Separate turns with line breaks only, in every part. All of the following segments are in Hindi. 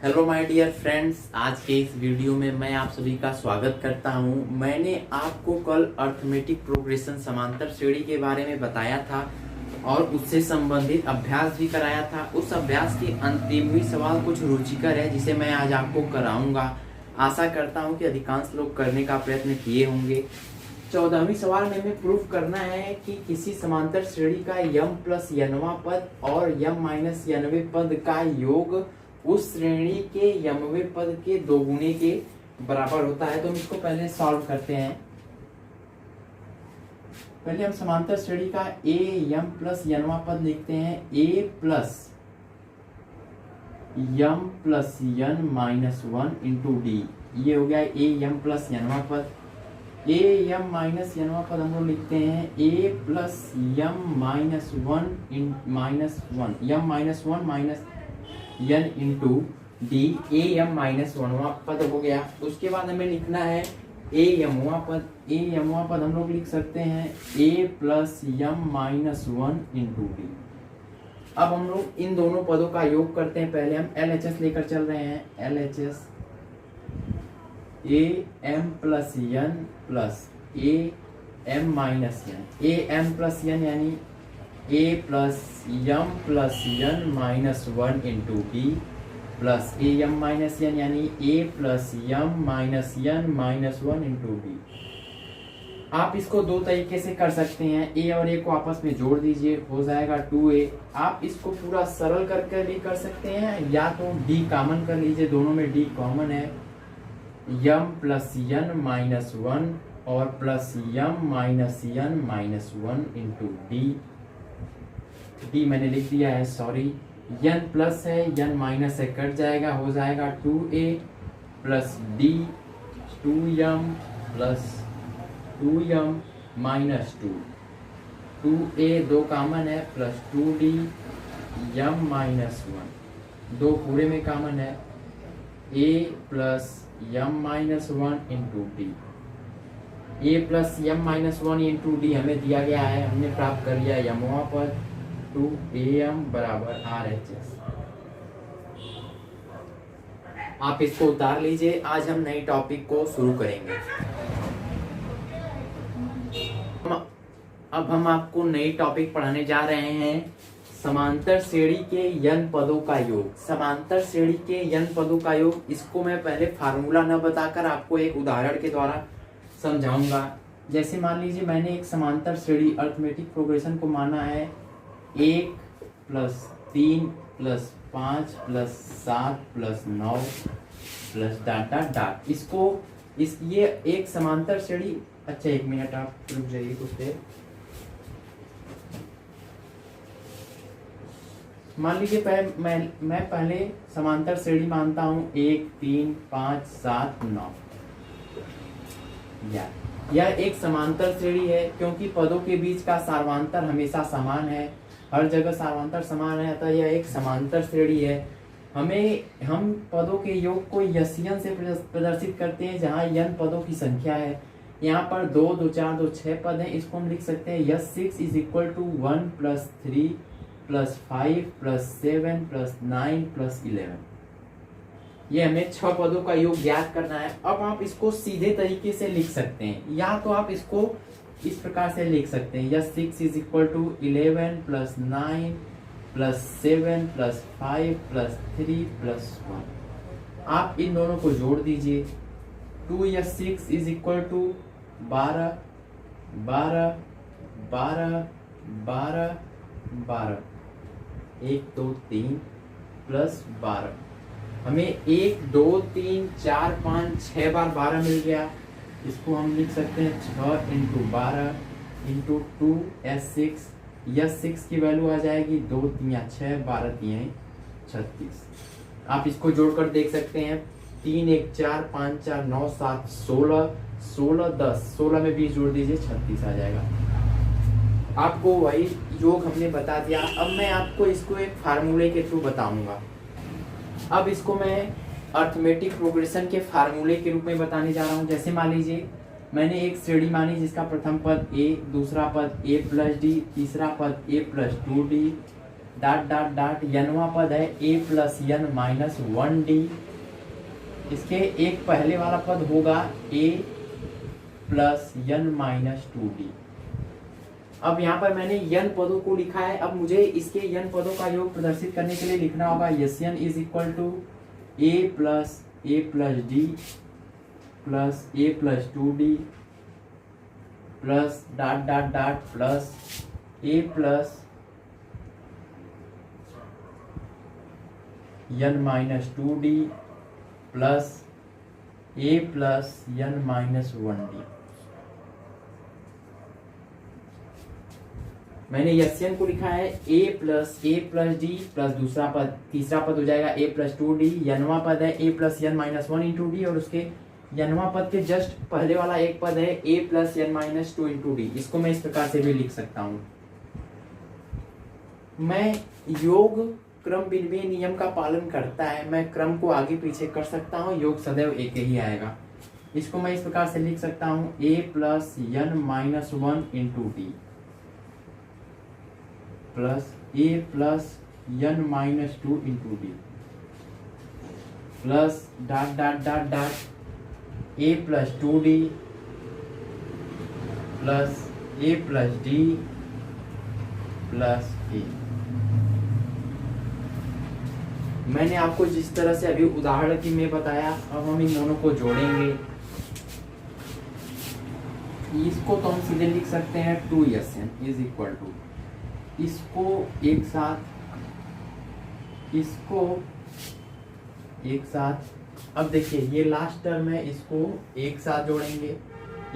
हेलो माय डियर फ्रेंड्स, आज के इस वीडियो में मैं आप सभी का स्वागत करता हूं। मैंने आपको कल अर्थमेटिक प्रोग्रेशन समांतर श्रेणी के बारे में बताया था और उससे संबंधित अभ्यास भी कराया था। उस अभ्यास के अंतिमवी सवाल कुछ रुचिकर है जिसे मैं आज आपको कराऊंगा। आशा करता हूं कि अधिकांश लोग करने का प्रयत्न किए होंगे। 14वीं सवाल में हमें प्रूफ करना है कि किसी समांतर श्रेणी का m प्लस nवां पद और m माइनस nवें पद का योग उस श्रेणी के यमवें पद के दोगुने के बराबर होता है। तो हम इसको पहले सॉल्व करते हैं। पहले हम समांतर श्रेणी का a m प्लस nवां पद लिखते हैं। a plus m plus n minus 1 into D, ये हो गया a m प्लस nवां पद। a m माइनस nवां पद हम लोग लिखते हैं a plus m minus 1 m minus 1 minus n into D, A M minus 1वां पद हो गया। उसके बाद हमें लिखना है ए एमवां पद। ए एमवां पद हम लोग लिख सकते हैं A plus M minus 1 into D. अब हम लोग इन दोनों पदों का योग करते हैं। पहले हम एल एच एस लेकर चल रहे हैं। L H S A M plus N plus A M minus N, A M plus N यानी a plus m plus n minus 1 into D plus A M minus n यानी a plus m minus n minus 1 into D. आप इसको दो तरीके से कर सकते हैं। a और a को आपस में जोड़ दीजिए, हो जाएगा 2a। आप इसको पूरा सरल करके भी कर सकते हैं या तो d कॉमन कर लीजिए, दोनों में d कॉमन है। m प्लस n माइनस 1 और plus m minus n minus 1 into D. D मैंने लिख दिया है, सॉरी। n प्लस है, n माइनस है, कट जाएगा, हो जाएगा 2a plus D 2m plus 2m minus 2, 2a दो कॉमन है प्लस 2d m माइनस 1, दो पूरे में कॉमन है, a plus m minus 1 into D. a plus m minus 1 into D हमें दिया गया है, हमने प्राप्त कर लिया यमवा पर 2am बराबर RHS। आप इसको उतार लीजिए। आज हम नई टॉपिक को शुरू करेंगे। अब हम आपको नई टॉपिक पढ़ाने जा रहे हैं, समांतर श्रेणी के n पदों का योग। समांतर श्रेणी के n पदों का योग, इसको मैं पहले फार्मूला न बताकर आपको एक उदाहरण के द्वारा समझाऊंगा। जैसे मान लीजिए मैंने एक समांतर श्रेणी अर्थमेटिक प्रोग्रेशन को माना है 1 plus 3 plus 5 plus 7 plus 9 plus data dot. इसको ये एक समांतर श्रेणी। अच्छा एक मिनट आप रुक जाइए कुछ देर। मान लीजिए मैं पहले समांतर श्रेणी मानता हूं 1 3 5 7 9। यह एक समांतर श्रेणी है क्योंकि पदों के बीच का सार्वंतर हमेशा समान है, हर जगह सार्वंतर समान है, अतः यह एक समांतर श्रेणी है। हम पदों के योग को यसियन से प्रदर्शित करते हैं जहां n पदों की संख्या है। यहाँ पर 2 2 4 2 6 पद हैं, इसको हम लिख सकते हैं S 6 is equal to 1 plus 3 plus 5 plus 7 plus 9 plus 11। ये हमें 6 पदों का योग ज्ञात करना है। अब आप इसको सीधे तरीके से लिख सकते हैं, या तो आप इसको इस प्रकार से लिख सकते हैं S 6 is equal to 11 plus 9 plus 7 plus 5 plus 3 plus 1। आप इन दोनों को जोड़ दीजिए। 2 S 6 is equal to 12 12 12 12 12, 1 2 3 plus 12। हमें 1 2 3 4 5 6 बार 12 मिल गया। इसको हम लिख सकते हैं 6 इंटू 12 इंटू 2 S6। यस 6 की वैल्यू आ जाएगी 2 3 6 12 3 36। आप इसको जोड़कर देख सकते हैं 3 1 4 5 4 9 7 16 16 10, 16 में 20 जोड़ दीजिए 36 आ जाएगा। आपको वही योग हमने बता दिया। अब मैं आपको इसको एक फार्मूले के थ्रू बताऊंगा। अब इसको मैं अर्थमेटिक प्रोग्रेशन के फार्मूले के रूप में बताने जा रहा हूं। जैसे मान लीजिए मैंने एक श्रेणी मानी जिसका प्रथम पद a, दूसरा पद a प्लस डी, तीसरा पद a plus 2d, dot dot dot यनवा पद है a plus N minus 1d। इसके एक पहले वाला पद होगा a plus N minus 2d। अब यहाँ पर मैंने यन पदों को लिखा है। अब मुझे इसके यन पदों का योग प्रदर्शित करने के लिए लिखना होगा N is equal to a plus d plus a plus 2d plus dot dot dot plus a plus N minus 2d plus a plus N minus 1d। मैंने यन को लिखा है a प्लस d प्लस दूसरा पद, तीसरा पद हो जाएगा a प्लस 2d। यनवा पद है a plus N minus 1 into D, और उसके यनवा पद के जस्ट पहले वाला एक पद है a plus N minus 2 into D. इसको मैं इस प्रकार से भी लिख सकता हूं। मैं योग क्रम विनिमय नियम का पालन करता है, मैं क्रम को आगे पीछे कर सकता हूं, योग सदैव एक ही आएगा। इसको मैं इस प्रकार से लिख सकता हूं a plus N minus 1 into D plus a plus N minus 2 into D plus dot dot dot dot a plus 2d plus a plus d plus a। मैंने आपको जिस तरह से अभी उदाहरण की में बताया, अब हम इन दोनों को जोड़ेंगे। इसको तो हम सीधे लिख सकते हैं 2Sn इज इक्वल टू, इसको एक साथ, इसको एक साथ। अब देखिए ये लास्ट टर्म है, इसको एक साथ जोड़ेंगे,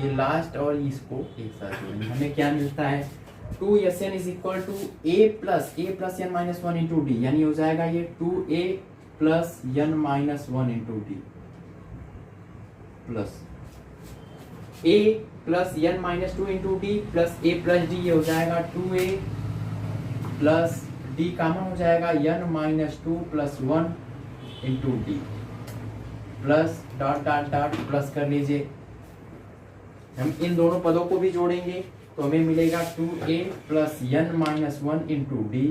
ये लास्ट और इसको एक साथ जोड़ेंगे। हमें क्या मिलता है 2Sn is equal to a plus n minus 1 into D, यानी हो जाएगा ये 2a plus n minus 1 into D plus a plus n minus 2 into D plus a plus D. ये हो जाएगा 2a प्लस डी कॉमन हो जाएगा n minus 2 plus 1 into D plus dot dot dot plus कर लीजिए। हम इन दोनों पदों को भी जोड़ेंगे तो हमें मिलेगा 2a plus n minus 1 into D,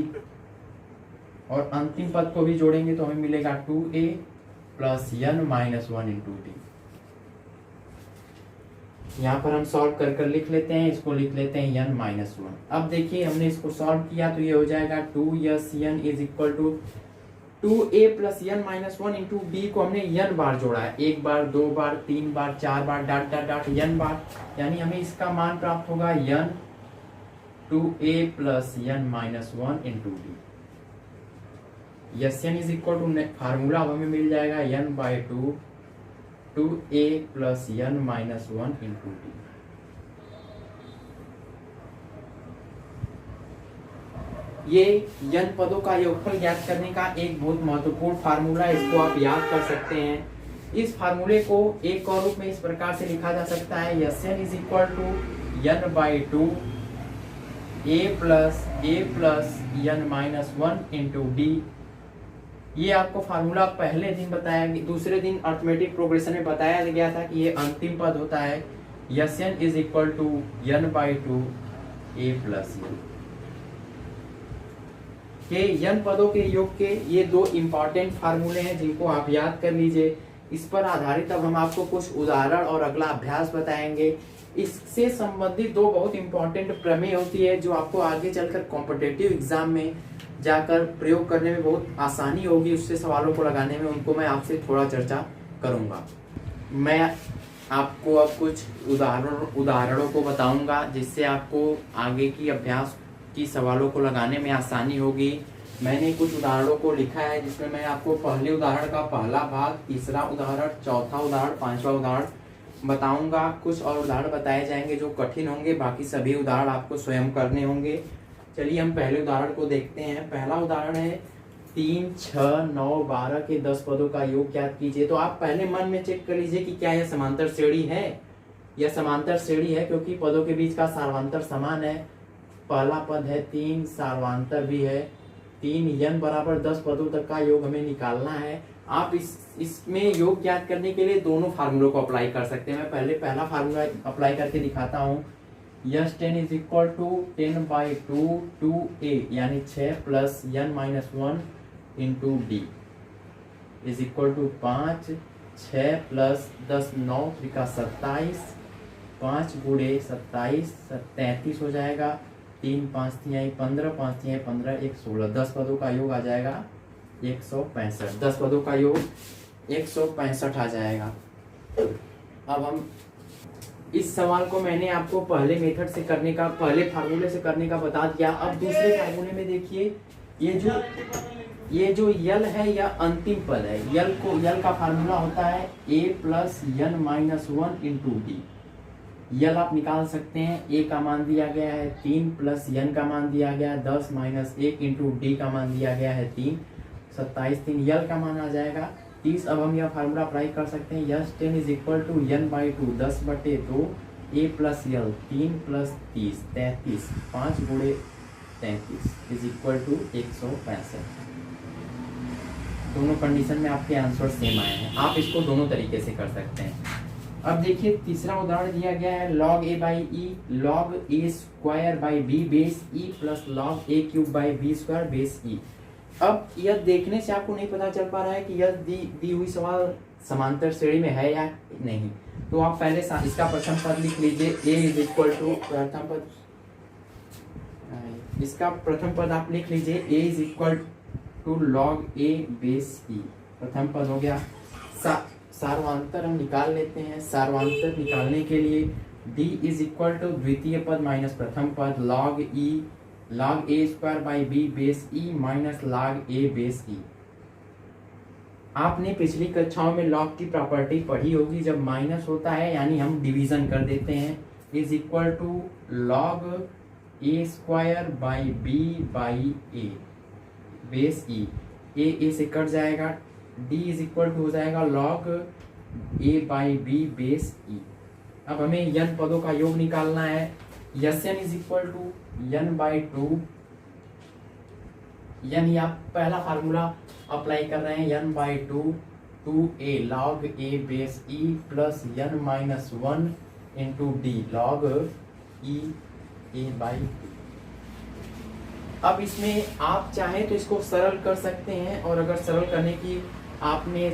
और अंतिम पद को भी जोड़ेंगे तो हमें मिलेगा 2a plus n minus 1 into D. यहाँ पर हम सॉल्व कर लिख लेते हैं, इसको लिख लेते हैं n माइनस 1। अब देखिए हमने इसको सॉल्व किया तो ये हो जाएगा 2Sn is equal to 2a plus n minus 1 into D को हमने n बार जोड़ा है, एक बार, दो बार, तीन बार, चार बार, डॉट डॉट डॉट n बार, यानी हमें इसका मान प्राप्त होगा n 2a plus n minus 1 into D. Sn is equal to formula अब हमें मिल जाएगा n by 2a plus n minus 1 into D. ये n पदों का योगफल ज्ञात करने का एक बहुत महत्वपूर्ण फार्मूला है, इसको आप याद कर सकते हैं। इस फार्मूले को एक और रूप में इस प्रकार से लिखा जा सकता है Sn is equal to n by 2 a plus n minus 1 into D. ये आपको फार्मूला पहले दिन बताया, दूसरे दिन अर्थमेटिक प्रोग्रेशन में बताया गया था कि ये अंतिम पद होता है Sn is equal to n by 2 a plus n। के n पदों के योग के ये दो इंपॉर्टेंट फार्मूले हैं जिनको आप याद कर लीजिए। इस पर आधारित अब हम आपको कुछ उदाहरण और अगला अभ्यास बताएंगे। इससे संबंधित दो बहुत इंपॉर्टेंट प्रमेय होती है जो आपको आगे चलकर कॉम्पिटिटिव एग्जाम में जाकर प्रयोग करने में बहुत आसानी होगी, उससे सवालों को लगाने में, उनको मैं आपसे थोड़ा चर्चा करूंगा। मैं आपको अब कुछ उदाहरणों को बताऊंगा जिससे आपको आगे की अभ्यास की सवालों को लगाने में आसानी होगी। मैंने कुछ उदाहरणों को लिखा है जिसमें मैं आपको पहले उदाहरण का पहला भाग, तीसरा उदाहरण, चौथा उदाहरण, पांचवा उदाहरण बताऊंगा। कुछ और उदाहरण बताए जाएंगे जो कठिन होंगे, बाकी सभी उदाहरण आपको स्वयं करने होंगे। चलिए हम पहले उदाहरण को देखते हैं। पहला उदाहरण है 3, 6, 9, 12 के 10 पदों का योग ज्ञात कीजिए। तो आप पहले मन में चेक कर लीजिए कि क्या यह समांतर श्रेणी है। यह समांतर श्रेणी है क्योंकि पदों के बीच का सार्वंतर समान है। पहला पद है 3, सार्वंतर भी है 3, n बराबर 10 पदों तक का योग हमें निकालना है। आप इसमें योग ज्ञात करने के लिए दोनों फार्मूलों को अप्लाई कर सकते हैं। मैं पहले पहला फार्मूला अप्लाई करके दिखाता हूँ। Yes 10 is equal to 10/2 2a यानी 6 plus n minus 1 into D is equal to 5 6 plus 10 9 त्रिका 27 5 गुणे 27 33 हो जाएगा 3 5 तिहाई 15 5 तिहाई 15 1 16 10 पदों का योग आ जाएगा 165 10 पदों का योग 165 आ जाएगा। अब हम इस सवाल को मैंने आपको पहले मेथड से करने का पहले फार्मूले से करने का बता दिया। अब दूसरे फार्मूले में देखिए ये जो यल है यह अंतिम पद है। यल का फार्मूला होता है a plus n minus 1 into D. L आप निकाल सकते हैं। a का मान दिया गया है 3 प्लस n का मान दिया गया है 10 माइनस 1 इंटू डी का मान दिया गया है 3 27 3 यल का मान आ जाएगा 30। अब हम यह फार्मूला अप्लाई कर सकते हैं। S 10 is equal to n/2 10/2 a plus L 3 plus 30 33 5 गुणे 33 इज इक्वल टू 165। दोनों कंडीशन में आपके आंसर सेम आए हैं। आप इसको दोनों तरीके से कर सकते हैं। अब देखिए तीसरा उदाहरण दिया गया है log a by E log a square by B base E plus log a cube by B square base E. अब यह देखने से आपको नहीं पता चल पा रहा है कि यह दी हुई सवाल समांतर श्रेणी में है या नहीं, तो आप पहले इसका प्रथम पद लिख लीजिए a इज इक्वल टू प्रथम पद, इसका प्रथम पद आप लिख लीजिए a is equal to log a base E. प्रथम पद हो गया। सार्वंतर हम निकाल लेते हैं। सार्वंतर निकालने के लिए d इज इक्वल टू द्वितीय पद माइनस प्रथम पद log a square by B base E minus log a base E. आपने पिछली कक्षाओं में log की प्रॉपर्टी पढ़ी होगी। जब माइनस होता है यानी हम डिवीजन कर देते हैं। Is equal to log a square by B by A base E. A से कट जाएगा। d इज इक्वल टू हो जाएगा log a by B base E. अब हमें n पदों का योग निकालना है। S n is equal to n/2 n आप पहला फार्मूला अप्लाई कर रहे हैं n/2 2a log a base e plus n minus 1 into D log e a by 2। अब इसमें आप चाहें तो इसको सरल कर सकते हैं, और अगर सरल करने की आपने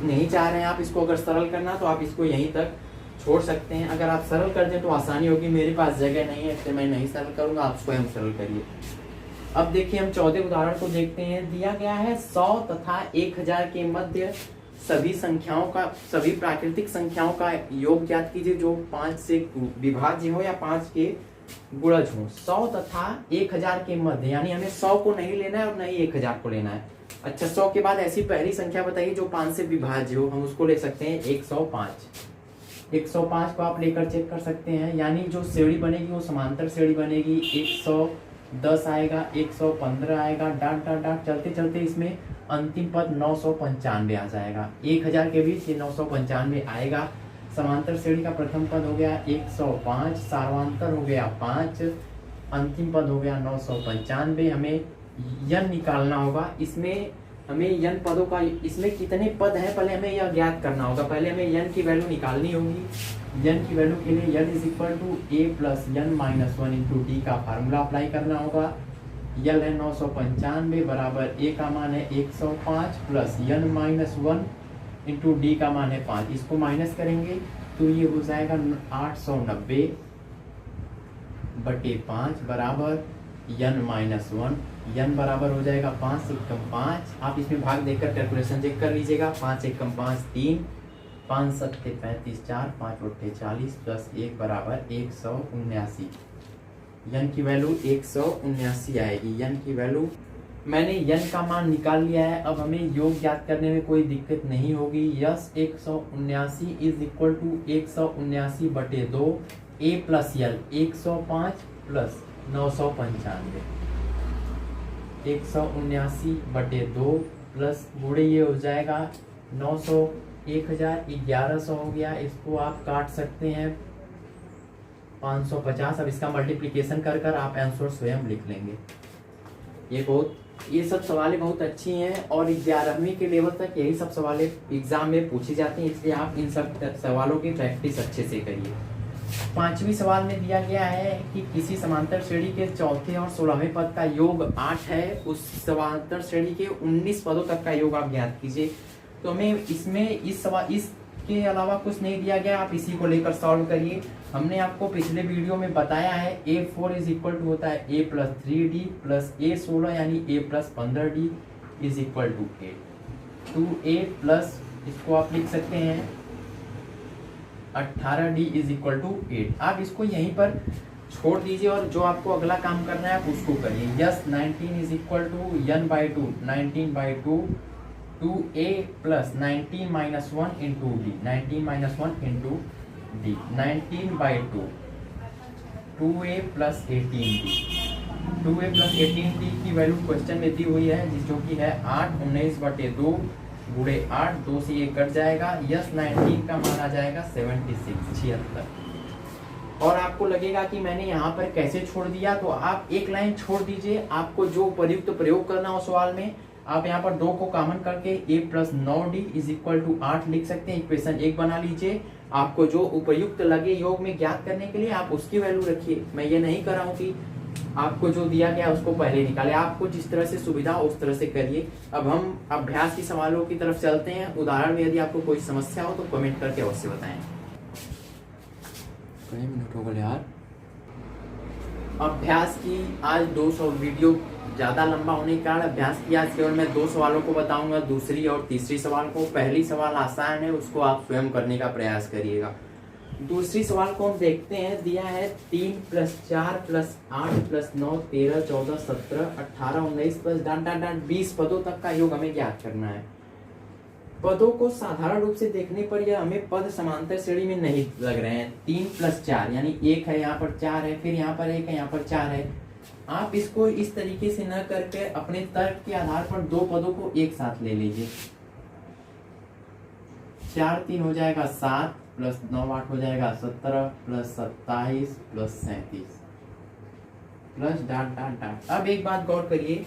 नहीं चाह रहे हैं आप इसको अगर सरल करना तो आप इसको यहीं तक छोड़ सकते हैं। अगर आप सरल कर दें तो आसानी होगी। मेरे पास जगह नहीं है इसलिए मैं नहीं सरल करूंगा, आप स्वयं सरल करिए। अब देखिए हम 14 उदाहरण को देखते हैं। दिया गया है 100 तथा 1000 के मध्य सभी संख्याओं का सभी प्राकृतिक संख्याओं का योग ज्ञात कीजिए जो 5 से विभाज्य हो या 5 के गुणज हो। 100 तथा 1000 के मध्य यानी हमें 100 को नहीं लेना है और नहीं 1000 को लेना है। अच्छा 100 के बाद ऐसी पहली संख्या बताइए जो 5 से विभाज्य हो। हम उसको ले सकते हैं 105। 105 को आप लेकर चेक कर सकते हैं। यानी जो श्रेणी बनेगी वो समांतर श्रेणी बनेगी। 110 आएगा 115 आएगा डाट डाट डाट चलते चलते इसमें अंतिम पद 995 आ जाएगा। 1000 के बीच ये 995 आएगा। समांतर श्रेणी का प्रथम पद हो गया 105, सार्वंतर हो गया 5, अंतिम पद हो गया 995। हमें n निकालना होगा। इसमें हमें n पदों का इसमें कितने पद हैं पहले हमें यह ज्ञात करना होगा। पहले हमें n की वैल्यू निकालनी होगी। n की वैल्यू के लिए n is equal to a plus n minus 1 into D का फार्मूला अप्लाई करना होगा। यल है 995 बराबर a का मान है 105 plus n minus 1 into D का मान है 5। इसको माइनस करेंगे तो ये हो जाएगा 890 बटे 5 बराबर n माइनस 1। n बराबर हो जाएगा 5 से कम 5। आप इसमें भाग देकर कैलकुलेशन चेक कर लीजिएगा। 5 से कम 5 3, 5 सत्ते 35 4, 5 उठे 40 प्लस 1 बराबर 179। n की वैल्यू 179 आएगी। n की वैल्यू मैंने n का मान निकाल लिया है। अब हमें योग ज्ञात करने में कोई दिक्कत नहीं होगी। यस 179 इज इक्वल टू 179 बटे 2 a प्लस यल 105 प्लस 995। 179 बटे 2 प्लस गुणे ये हो जाएगा 900 1000 1100 हो गया। इसको आप काट सकते हैं 550। अब इसका मल्टीप्लिकेशन कर कर आप आंसर स्वयं लिख लेंगे। ये सब सवालें बहुत अच्छी हैं और 11वीं के लेवल तक यही सब सवालें एग्जाम में पूछी जाती हैं, इसलिए आप इन सब सवालों की प्रैक्टिस अच्छे से करिए। पांचवी सवाल में दिया गया है कि किसी समांतर श्रेणी के चौथे और 16वें पद का योग 8 है, उस समांतर श्रेणी के 19 पदों तक का योग आप ज्ञात कीजिए। तो हमें इसमें इस सवाल इसके अलावा कुछ नहीं दिया गया, आप इसी को लेकर सॉल्व करिए। हमने आपको पिछले वीडियो में बताया है A4 इज इक्वल टू होता है A plus 3D plus A16 यानी A plus 15D is equal to 8। 2A plus इसको आप लिख सकते हैं 18D इज इक्वल टू 8। आप इसको यहीं पर छोड़ दीजिए और जो आपको अगला काम करना है आप उसको करिए। S 19 is equal to n/2 19/2 2A plus 19 minus 1 into D 19 minus 1 into D 19/2 2A plus 18D 2A plus 18D की वैल्यू क्वेश्चन में दी हुई है जो कि है 8 19/2 गुणे 8 2 से ये कट जाएगा। यस 19 का मान आ जाएगा 76। और आपको लगेगा कि मैंने यहाँ पर कैसे छोड़ दिया, तो आप एक लाइन छोड़ दीजिए। आपको जो उपयुक्त प्रयोग करना हो सवाल में, आप यहाँ पर 2 को कॉमन करके A plus 9D is equal to 8 लिख सकते हैं। इक्वेशन 1 बना लीजिए। आपको जो उपयुक्त लगे योग में ज्ञात करने के लिए आप उसकी वैल्यू रखिए। मैं ये नहीं कर रहा हूँ कि आपको जो दिया गया उसको पहले निकाले, आपको जिस तरह से सुविधा हो उस तरह से करिए। अब हम अभ्यास की सवालों की तरफ चलते हैं। उदाहरण में यदि आपको कोई समस्या हो तो कमेंट करके अवश्य बताएं। कई मिनट हो गए यार। अभ्यास की आज 200 वीडियो ज़्यादा लंबा होने के कारण अभ्यास की आज केवल मैं 2 सवालों को बताऊंगा, दूसरी और तीसरी सवाल को। पहली सवाल आसान है, उसको आप स्वयं करने का प्रयास करिएगा। दूसरी सवाल को हम देखते हैं। दिया है 3 plus 4 plus 8 plus 9 13 14 17 18 19 plus dot dot dot 20 पदों तक का योग हमें ज्ञात करना है। पदों को साधारण रूप से देखने पर यह हमें पद समांतर श्रेणी में नहीं लग रहे हैं। 3 प्लस 4 यानी 1 है, यहाँ पर 4 है, फिर यहाँ पर 1 है, यहाँ पर 4 है। आप इसको इस तरीके से न करके अपने तर्क के आधार पर 2 पदों को एक साथ ले लीजिए। 4 3 हो जाएगा 7 प्लस 9 8 हो जाएगा 17 plus 27 plus 37 plus dot dot dot. अब एक बात गौर करिए,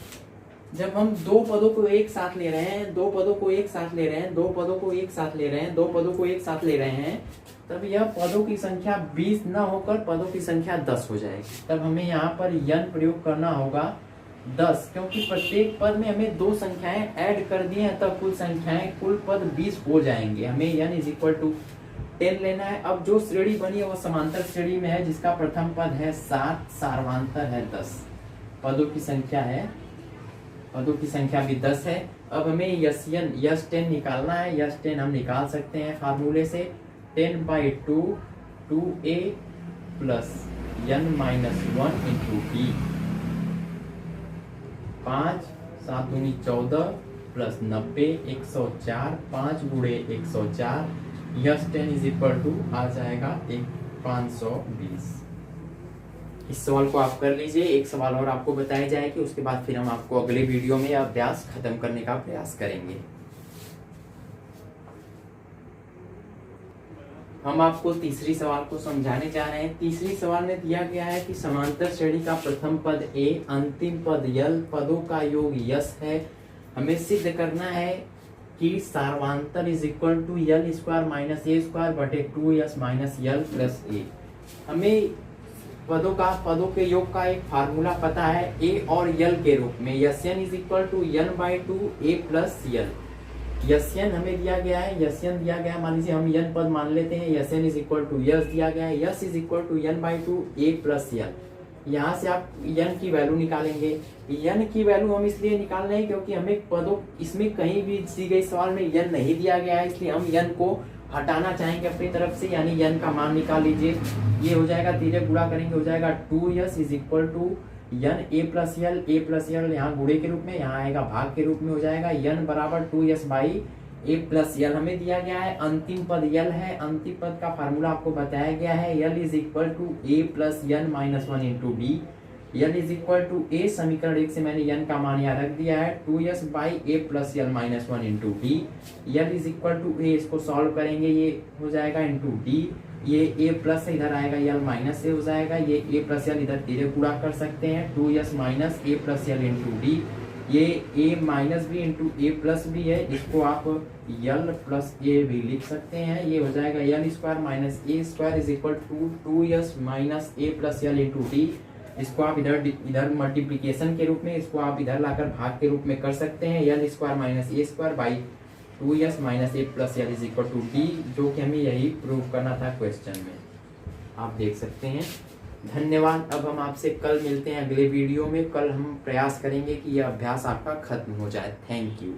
जब हम 2 पदों को एक साथ ले रहे हैं, 2 पदों को एक साथ ले रहे हैं, 2 पदों को एक साथ ले रहे हैं, 2 पदों को एक साथ ले रहे हैं, तब यह पदों की संख्या 20 न होकर पदों की संख्या 10 हो जाएगी। तब हमें यहाँ पर n प्रयोग करना होगा 10, क्योंकि प्रत्येक पद में हमें 2 संख्याएं ऐड कर दी हैं, तब कुल संख्याएं कुल पद 20 हो जाएंगे। हमें n इज इक्वल टू 10 लेना है। अब जो श्रेणी बनी है वो समांतर श्रेणी में है, जिसका प्रथम पद है 7, सार्वधातुक है 10, पदों की संख्या है, पदों की संख्या भी 10 है। अब हमें यस 10 निकालना है। यस 10 हम निकाल सकते हैं फार्मूले से 10/2 2A plus n minus 1 into D 5 7 दूनी 14 प्लस 90 104 5 गुणे 104। यस 10 इज इक्वल टू आ जाएगा 520। इस सवाल को आप कर लीजिए। एक सवाल और आपको बताया जाएगी, उसके बाद फिर हम आपको अगले वीडियो में अभ्यास खत्म करने का प्रयास करेंगे। हम आपको तीसरी सवाल को समझाने जा रहे हैं। तीसरी सवाल में दिया गया है कि समांतर श्रेणी का प्रथम पद A, अंतिम पद L, पदों का योग यस है। हमें सिद्ध करना है कि सार्वधातुक is equal to L square minus A square बटे 2S minus L plus A। हमें पदों के योग का एक फार्मूला पता है A और L के रूप में। Sn is equal to n/2 A plus L। Sn हमें दिया गया है, Sn दिया गया, मान लीजिए हम n पद मान लेते हैं। Sn is equal to S दिया गया है, S is equal to n/2 A plus L। यहाँ से आप n की वैल्यू निकालेंगे। n की वैल्यू हम इसलिए निकाल रहे हैं क्योंकि हमें पदों इसमें कहीं भी दी गई सवाल में n नहीं दिया गया है, इसलिए हम n को हटाना चाहेंगे अपनी तरफ से, यानी n का मान निकाल लीजिए। ये हो जाएगा, धीरे गुणा करेंगे, हो जाएगा 2s is equal to n a plus l यहाँ गुणे के रूप में, यहाँ आएगा भाग के रूप में, हो जाएगा n बराबर 2s by a plus l। हमें दिया गया है अंतिम पद l है। अंतिम पद का फार्मूला आपको बताया गया है, l is equal to a plus n minus 1 into D. l is equal to a, समीकरण 1 से मैंने n का मान यहाँ रख दिया है, 2s by a plus l minus 1 into D. l is equal to a, इसको सॉल्व करेंगे, ये हो जाएगा इंटू डी, ये a प्लस इधर आएगा, l माइनस से हो जाएगा, ये a प्लस l इधर धीरे गुणा कर सकते हैं, 2s minus a plus l into D. ये ए माइनस बी इंटू ए प्लस बी है, इसको आप यल प्लस ए भी लिख सकते हैं। ये हो जाएगा L square minus A square is equal to 2s minus A plus L into D. इसको आप इधर मल्टीप्लीकेशन के रूप में, इसको आप इधर लाकर भाग के रूप में कर सकते हैं। L square minus A square by 2s minus A plus L is equal to D, जो कि हमें यही प्रूव करना था क्वेश्चन में, आप देख सकते हैं। धन्यवाद। अब हम आपसे कल मिलते हैं अगले वीडियो में। कल हम प्रयास करेंगे कि यह अभ्यास आपका खत्म हो जाए। Thank you.